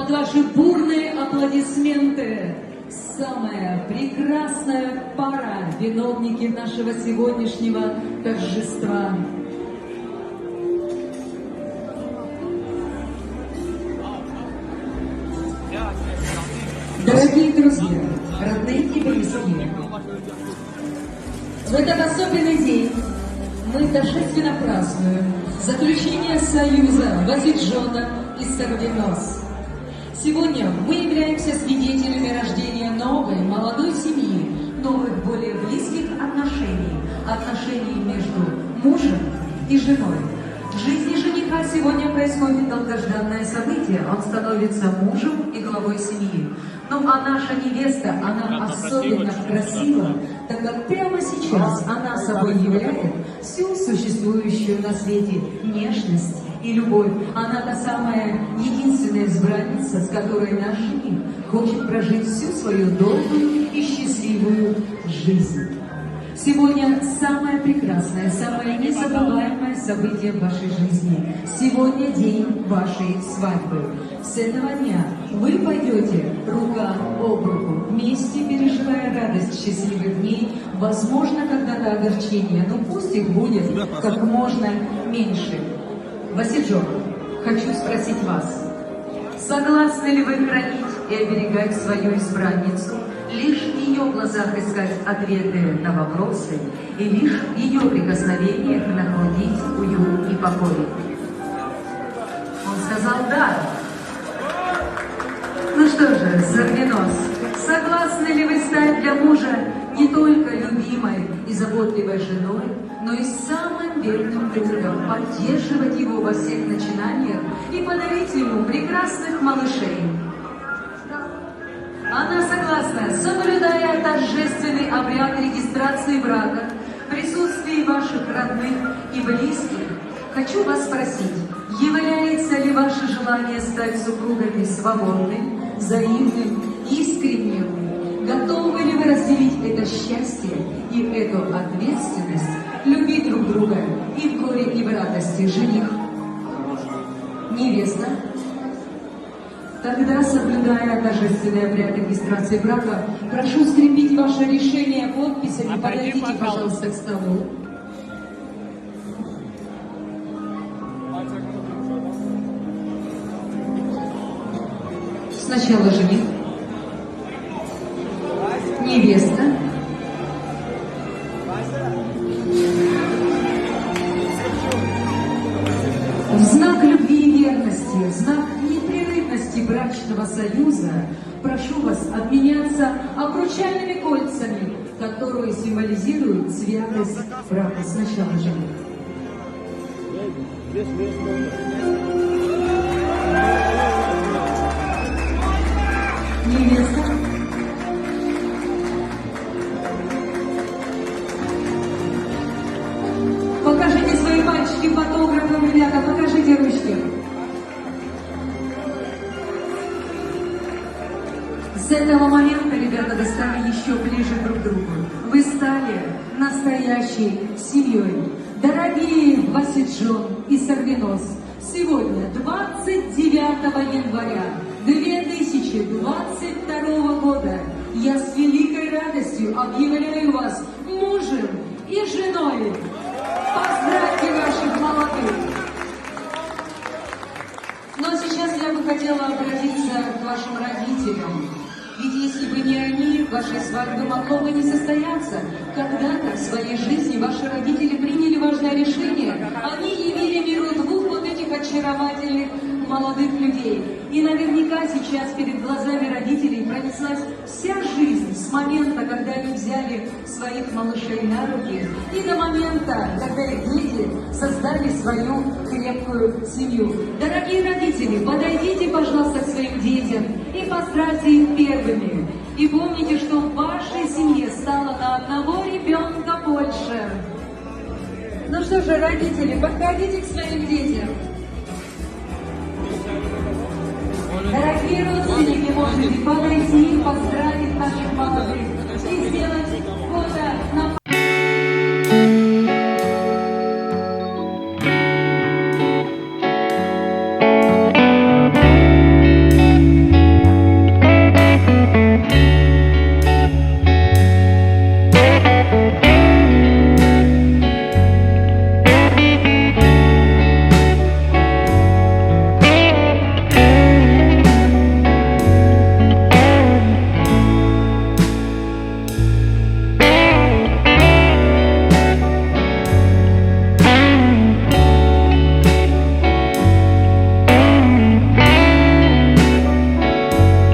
под ваши бурные аплодисменты самая прекрасная пара, виновники нашего сегодняшнего торжества. Дорогие друзья, родные и близкие, в этот особенный день мы торжественно празднуем заключение союза Васиджона и Сарвинос. Сегодня мы являемся свидетелями рождения новой, молодой семьи, новых, более близких отношений между мужем и женой. В жизни жениха сегодня происходит долгожданное событие. Он становится мужем и главой семьи. Ну а наша невеста, она особенно красива, так как прямо сейчас она собой являет всю существующую на свете нежность и любовь. Она та самая единственная избранница, с которой наш жених хочет прожить всю свою долгую и счастливую жизнь. Сегодня самое прекрасное, самое незабываемое событие в вашей жизни. Сегодня день вашей свадьбы. С этого дня вы пойдете рука об руку, вместе переживая радость счастливых дней, возможно, когда-то огорчение, но пусть их будет как можно меньше. Васиджон, хочу спросить вас, согласны ли вы хранить и оберегать свою избранницу, лишь в ее глазах искать ответы на вопросы и лишь в ее прикосновениях находить уют и покой? Он сказал «да». Ну что же, Сарвинос, согласны ли вы стать для мужа не только любимой и заботливой женой, но и самым верным другом, поддерживать его во всех начинаниях и подарить ему прекрасных малышей? Она согласна, соблюдая торжественный обряд регистрации брака, в присутствии ваших родных и близких. Хочу вас спросить, является ли ваше желание стать супругами свободным, взаимным, искренним? Готовы ли вы разделить это счастье и эту ответственность, любить друг друга и в горе, и в радости? Жених, невеста. Тогда, соблюдая торжественный обряд регистрации брака, прошу скрепить ваше решение подписями. Подойдите, пожалуйста, к столу. Сначала жених, невеста, в знак любви и верности, в знак непрерывности брачного союза прошу вас обменяться обручальными кольцами, которые символизируют святость брака. Сначала жених. Невеста. Покажите свои пальчики фотографам, ребята, покажите ручки. С этого момента, ребята, вы стали еще ближе друг к другу. Вы стали настоящей семьей. Дорогие Васиджон и Сарвинос, сегодня, 29 января 2022 года, я с великой радостью объявляю вас мужем и женой. Поздравьте ваших молодых! Но сейчас я бы хотела обратиться к вашим родителям. Ведь если бы не они, вашей свадьбы могло бы не состояться. Когда-то в своей жизни ваши родители приняли важное решение. Они явили миру двух вот этих очаровательных молодых людей. И наверняка сейчас перед глазами родителей пронеслась вся жизнь с момента, когда они взяли своих малышей на руки, и до момента, когда их дети создали свою крепкую семью. Дорогие родители, подойдите, пожалуйста, к своим детям и поздравьте их первыми. И помните, что в вашей семье стало на одного ребенка больше. Ну что же, родители, подходите к своим детям. Дорогие родственники, можете подойти, поздравить наших молодых и сделать